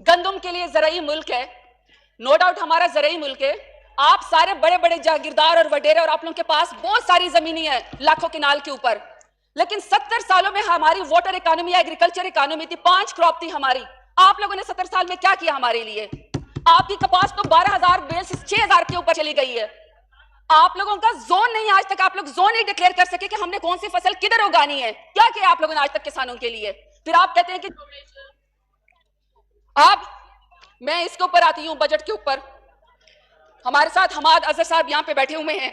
گندم کے لیے زرعی ملک ہے, نو ڈاؤٹ ہمارا زرعی ملک ہے. آپ سارے بڑے بڑے جاگیردار اور وڈیرے اور آپ لوگوں کے پاس بہت ساری زمینیں ہیں لاکھوں کنال کے اوپر, لیکن 70 سالوں میں ہماری واٹر اکانومی, ایگریکلچر اکانومی تھی, 5 کراپ تھی ہماری. آپ لوگوں نے 70 سال میں کیا کیا ہمارے لیے؟ آپ کی کپاس تو 12,000 بیل سے 6,000 کے اوپر چلی گئی ہے. آپ لوگوں کا زون نہیں, آج تک آپ لوگ زون نہیں ڈکلیئر کر سکے کہ ہم نے کون سی فصل کدھر اگانی ہے. کیا کیا آپ لوگوں نے آج تک کسانوں کے لیے؟ پھر آپ کہتے ہیں کہ اب میں اس کے اوپر آتی ہوں, بجٹ کے اوپر. ہمارے ساتھ حماد اظہر صاحب یہاں پہ بیٹھے ہوئے ہیں,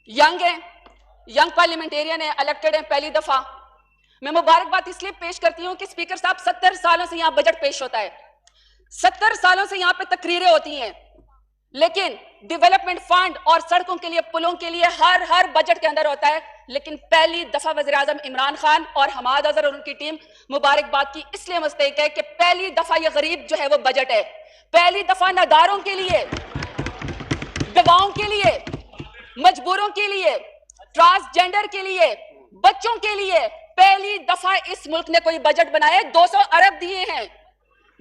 ینگ ہیں, ینگ پارلیمنٹیرین ہیں, الیکٹڈ ہیں پہلی دفعہ. میں مبارکباد اس لیے پیش کرتی ہوں کہ اسپیکر صاحب 70 سالوں سے یہاں بجٹ پیش ہوتا ہے, 70 سالوں سے یہاں پہ تقریریں ہوتی ہیں, لیکن ڈیولپمنٹ فنڈ اور سڑکوں کے لیے, پلوں کے لیے ہر بجٹ کے اندر ہوتا ہے. لیکن پہلی دفعہ وزیر اعظم عمران خان اور حماد اظہر اور ان کی ٹیم مبارکباد کی اس لیے مستحق ہے کہ پہلی دفعہ یہ غریب جو ہے وہ بجٹ ہے. پہلی دفعہ ناداروں کے لیے, بیواؤں کے لیے, مجبوروں کے لیے, ٹرانسجینڈر کے لیے, بچوں کے لیے پہلی دفعہ اس ملک نے کوئی بجٹ بنایا. 200 ارب دیے ہیں,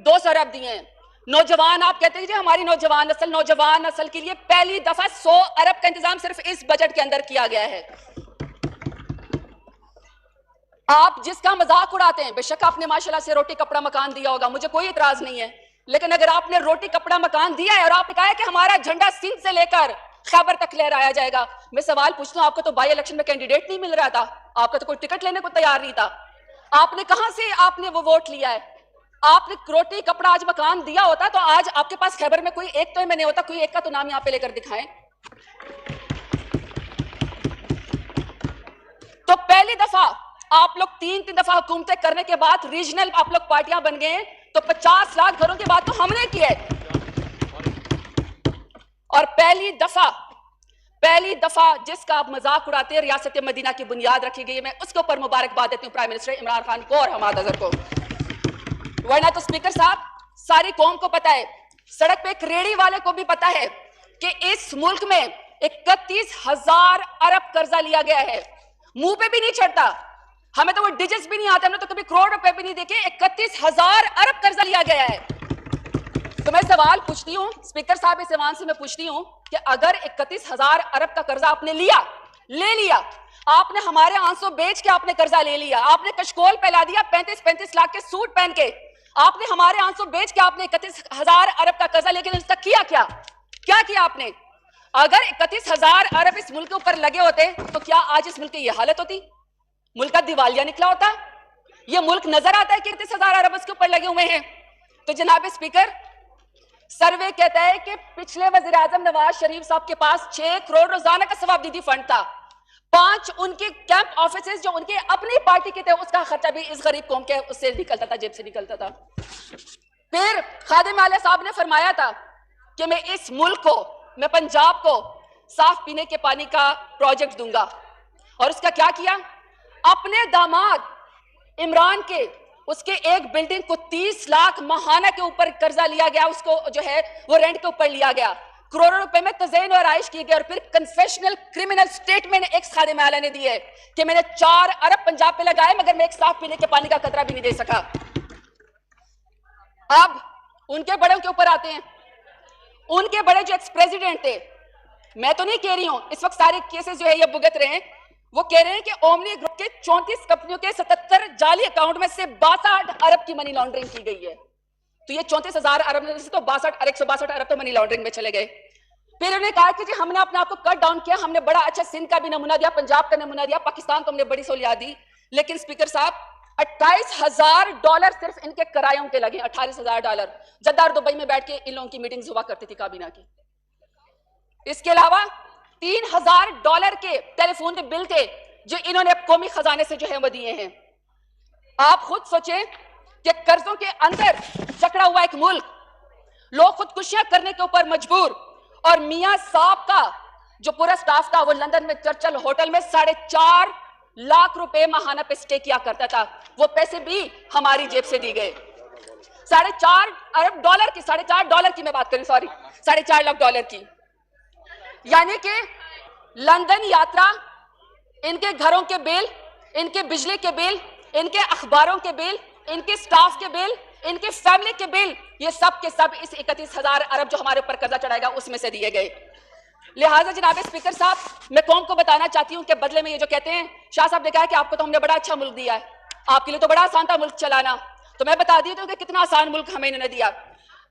200 ارب دیے ہیں. نوجوان, آپ کہتے ہیں جی ہماری نوجوان نسل کے لیے پہلی دفعہ 100 ارب کا انتظام صرف اس بجٹ کے اندر کیا گیا ہے. آپ جس کا مذاق اڑاتے ہیں, بے شک آپ نے ماشاءاللہ سے روٹی کپڑا مکان دیا ہوگا, مجھے کوئی اعتراض نہیں ہے, لیکن اگر آپ نے روٹی کپڑا مکان دیا ہے اور آپ نے کہا ہے کہ ہمارا جھنڈا سندھ سے لے کر خیبر تک لہرایا جائے گا, میں سوال پوچھتا ہوں, آپ کو تو بائی الیکشن میں کینڈیڈیٹ نہیں مل رہا تھا, آپ کا تو کوئی ٹکٹ لینے کو تیار نہیں تھا, آپ نے کہاں سے آپ نے وہ ووٹ لیا ہے؟ آپ نے روٹی کپڑا آج مکان دیا ہوتا تو آج آپ کے پاس خیبر میں کوئی ایک تو میں نہیں ہوتا, کوئی ایک کا تو نام یہاں پہ لے کر دکھائیں. تو پہلی دفعہ آپ لوگ 3 دفعہ حکومتیں کرنے کے بعد ریجنل آپ لوگ پارٹیاں بن گئے ہیں, تو 50 لاکھ گھروں کی بات تو ہم نے کی ہے. اور پہلی دفعہ جس کا آپ مذاق اڑاتے ہیں, ریاست مدینہ کی بنیاد رکھی گئی ہے. میں اس کے اوپر مبارکباد دیتی ہوں پرائم منسٹر عمران خان کو اور حماد اظہر کو. ورنہ تو اسپیکر صاحب ساری قوم کو پتا ہے, سڑک پہ ایک ریڑھی والے کو بھی پتا ہے کہ اس ملک میں 31,000 ارب قرضہ لیا گیا ہے. منہ پہ بھی نہیں چڑھتا, ہمیں تو وہ ڈیجٹس بھی نہیں آتے, ہم نے تو کبھی کروڑ روپے بھی نہیں دیکھے. 31,000 ارب قرضہ لیا گیا ہے. تو میں سوال پوچھتی ہوں اسپیکر صاحب, اس ایوان سے میں پوچھتی ہوں کہ اگر 31,000 ارب کا قرضہ آپ نے لے لیا, آپ نے ہمارے آنسو بیچ کے آپ نے قرضہ لے لیا, آپ نے کشکول پہلا دیا 35 لاکھ کے سوٹ پہن کے, آپ نے ہمارے آنسو بیچ کے آپ نے 31,000 ارب کا قرضہ, لیکن اس تک کیا کیا آپ نے؟ اگر 31,000 ارب اس ملک کے اوپر لگے ہوتے تو کیا آج اس ملک کی یہ حالت ہوتی؟ ملک کا دیوالیہ نکلا ہوتا؟ یہ ملک نظر آتا ہے کہ 31,000 ارب اس کے اوپر لگے ہوئے ہیں. تو جناب اسپیکر, سروے کہتا ہے کہ پچھلے وزیر اعظم نواز شریف صاحب کے پاس 6 کروڑ روزانہ کا ثوابدیدی فنڈ تھا. 5 ان کے کیمپ آفیسز جو ان کے اپنی پارٹی کے تھے, اس کا خرچہ بھی اس غریب قوم کے اس سے نکلتا تھا, جیب سے نکلتا تھا. پھر خادم اعلی صاحب نے فرمایا تھا کہ میں اس ملک کو, میں پنجاب کو صاف پینے کے پانی کا پروجیکٹ دوں گا, اور اس کا کیا کیا؟ اپنے داماد عمران کے اس کے ایک بلڈنگ کو 30 لاکھ ماہانہ کے اوپر قرضہ لیا گیا, اس کو جو ہے وہ رینٹ کے اوپر لیا گیا, کروڑوں روپے میں تزئین و آرائش کی گئی, اور پھر کنفیشنل کرمنل سٹیٹمنٹ ایک خادم اعلیٰ نے دی ہے کہ میں نے 4 ارب پنجاب پہ لگائے مگر میں ایک صاف پینے کے پانی کا قطرہ بھی نہیں دے سکا. اب ان کے بڑوں کے اوپر آتے ہیں, ان کے بڑے جو ایکس پریزیڈنٹ تھے, میں تو نہیں کہہ رہی ہوں اس وقت سارے کیسز جو ہے یہ بھگت رہے ہیں, وہ کہہ رہے ہیں کہ اومنی گروپ کے 34 کمپنیوں کے 77 جعلی اکاؤنٹ میں سے 62 ارب کی منی لانڈرنگ کی گئی ہے. تو یہ 34,000 ارب میں سے تو 162 ارب تو منی لانڈرنگ میں چلے گئے. پھر انہوں نے کہا کہ جی ہم نے اپنے آپ کو کٹ ڈاؤن کیا, ہم نے بڑا اچھا سندھ کا بھی نمونہ دیا, پنجاب کا نمونہ دیا, پاکستان کو ہم نے بڑی سہولیات دی. لیکن اسپیکر صاحب $28,000 صرف ان کے کرایوں کے لگے, $28,000. جدہ اور دبئی میں بیٹھ کے ان لوگوں کی میٹنگز ہوا کرتی تھی کابینہ کی. اس کے علاوہ $3,000 کے ٹیلی فون کے بل تھے جو انہوں نے قومی خزانے سے جو ہے وہ دیے ہیں. آپ خود سوچیں کہ قرضوں کے اندر جکڑا ہوا ایک ملک, لوگ خودکشیاں کرنے کے اوپر مجبور, اور میاں صاحب کا جو پورا سٹاف تھا وہ لندن میں چرچل ہوٹل میں 4.5 لاکھ روپے ماہانہ پہ سٹے کیا کرتا تھا, وہ پیسے بھی ہماری جیب سے دی گئے. 4.5 ارب ڈالر کی, $4.5 کی میں بات کریں, سوری, $4.5 لاکھ کی. یعنی کہ لندن یاترا, ان کے گھروں کے بل, ان کے بجلی کے بل, ان کے اخباروں کے بل, ان کے سٹاف کے بل, ان کی فیملی کے بل یہ سب کے سب اس 31,000 ارب جو ہمارے اوپر قرضہ چڑھائے گا اس میں سے دیے گئے. لہٰذا جناب اسپیکر صاحب میں قوم کو بتانا چاہتی ہوں کہ بدلے میں یہ جو کہتے ہیں شاہ صاحب نے کہا کہ آپ کو تو ہم نے بڑا اچھا ملک دیا ہے, آپ کے لیے تو بڑا آسان تھا ملک چلانا, تو میں بتا دیتی ہوں کہ کتنا آسان ملک ہمیں انہوں نے دیا.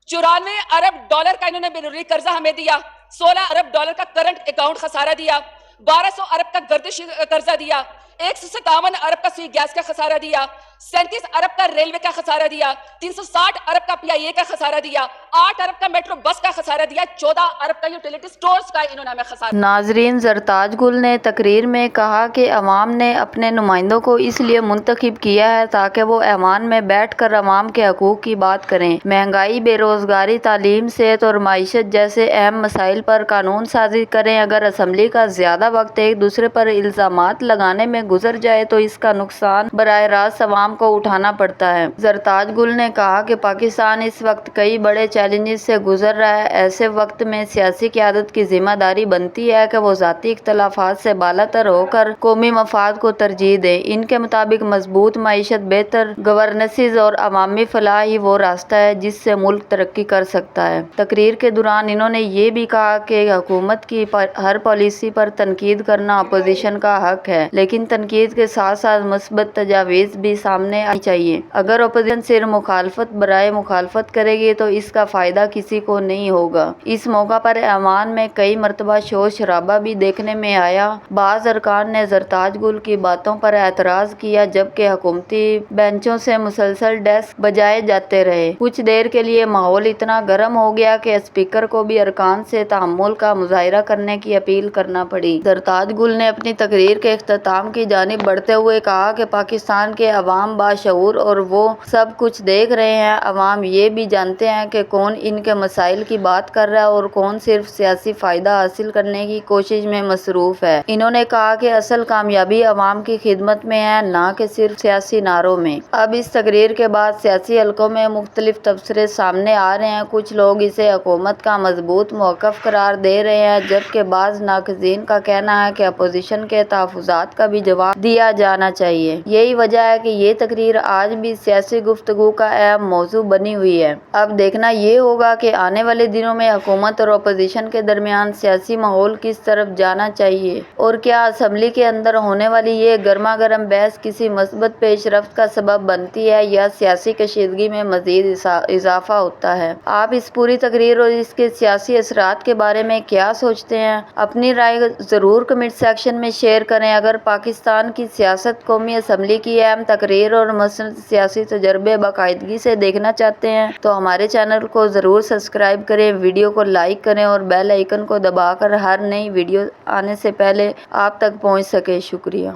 94 ارب ڈالر کا انہوں نے بیرونی قرضہ ہمیں دیا, 16 ارب ڈالر کا کرنٹ اکاؤنٹ خسارہ دیا, 1200 ارب کا گردشی قرضہ دیا, 157 ارب کا سوئی گیس کا خسارہ دیا, 37 ارب کا ریلوے کا خسارہ دیا, 360 ارب کا پی آئی اے کا خسارہ دیا, 8 ارب کا میٹرو بس کا خسارہ دیا, 14 ارب کا یوٹیلیٹی سٹورز کا انہوں نے ہمیں خسارہ. ناظرین, زرتاج گل نے تقریر میں کہا کہ عوام نے اپنے نمائندوں کو اس لیے منتخب کیا ہے تاکہ وہ ایوان میں بیٹھ کر عوام کے حقوق کی بات کریں. مہنگائی, بے روزگاری, تعلیم, صحت اور معیشت جیسے اہم مسائل پر قانون سازی کریں. اگر اسمبلی کا زیادہ وقت ایک دوسرے پر الزامات لگانے میں گزر جائے تو اس کا نقصان براہ راست عوام کو اٹھانا پڑتا ہے. زرتاج گل نے کہا کہ پاکستان اس وقت کئی بڑے چیلنجز سے گزر رہا ہے. ایسے وقت میں سیاسی قیادت کی ذمہ داری بنتی ہے کہ وہ ذاتی اختلافات سے بالاتر ہو کر قومی مفاد کو ترجیح دے. ان کے مطابق مضبوط معیشت, بہتر گورننس اور عوامی فلاح ہی وہ راستہ ہے جس سے ملک ترقی کر سکتا ہے. تقریر کے دوران انہوں نے یہ بھی کہا کہ حکومت کی ہر پالیسی پر تنقید کرنا اپوزیشن کا حق ہے, لیکن تنقید کے ساتھ ساتھ مثبت تجاویز بھی سامنے آنی چاہیے. اگر اپوزیشن صرف مخالفت برائے مخالفت کرے گی تو اس کا فائدہ کسی کو نہیں ہوگا. اس موقع پر ایوان میں کئی مرتبہ شور شرابہ بھی دیکھنے میں آیا. بعض ارکان نے زرتاج گل کی باتوں پر اعتراض کیا جبکہ حکومتی بینچوں سے مسلسل ڈیسک بجائے جاتے رہے. کچھ دیر کے لیے ماحول اتنا گرم ہو گیا کہ اسپیکر کو بھی ارکان سے تحمل کا مظاہرہ کرنے کی اپیل کرنا پڑی. زرتاج گل نے اپنی تقریر کے اختتام کی جانب بڑھتے ہوئے کہا کہ پاکستان کے عوام باشعور اور وہ سب کچھ دیکھ رہے ہیں. عوام یہ بھی جانتے ہیں کہ کون ان کے مسائل کی بات کر رہا ہے اور کون صرف سیاسی فائدہ حاصل کرنے کی کوشش میں مصروف ہے. انہوں نے کہا کہ اصل کامیابی عوام کی خدمت میں ہے, نہ کہ صرف سیاسی نعروں میں. اب اس تقریر کے بعد سیاسی حلقوں میں مختلف تبصرے سامنے آ رہے ہیں. کچھ لوگ اسے حکومت کا مضبوط موقف قرار دے رہے ہیں جبکہ بعض ناقدین کا کہنا ہے کہ اپوزیشن کے تحفظات کا بھی جواب دیا جانا چاہیے. یہی وجہ ہے کہ یہ تقریر آج بھی سیاسی گفتگو کا اہم موضوع بنی ہوئی ہے. اب دیکھنا یہ ہوگا کہ آنے والے دنوں میں حکومت اور اپوزیشن کے درمیان سیاسی ماحول کس طرف جانا چاہیے اور کیا اسمبلی کے اندر ہونے والی یہ گرما گرم بحث کسی مثبت پیش رفت کا سبب بنتی ہے یا سیاسی کشیدگی میں مزید اضافہ ہوتا ہے. آپ اس پوری تقریر اور اس کے سیاسی اثرات کے بارے میں کیا سوچتے ہیں؟ اپنی رائے ضرور کمنٹ سیکشن میں شیئر کریں. اگر پاکستان کی سیاست, قومی اسمبلی کی اہم تقریر اور مستند سیاسی تجربے باقاعدگی سے دیکھنا چاہتے ہیں تو ہمارے چینل کو ضرور سبسکرائب کریں, ویڈیو کو لائک کریں اور بیل آئیکن کو دبا کر ہر نئی ویڈیو آنے سے پہلے آپ تک پہنچ سکے. شکریہ.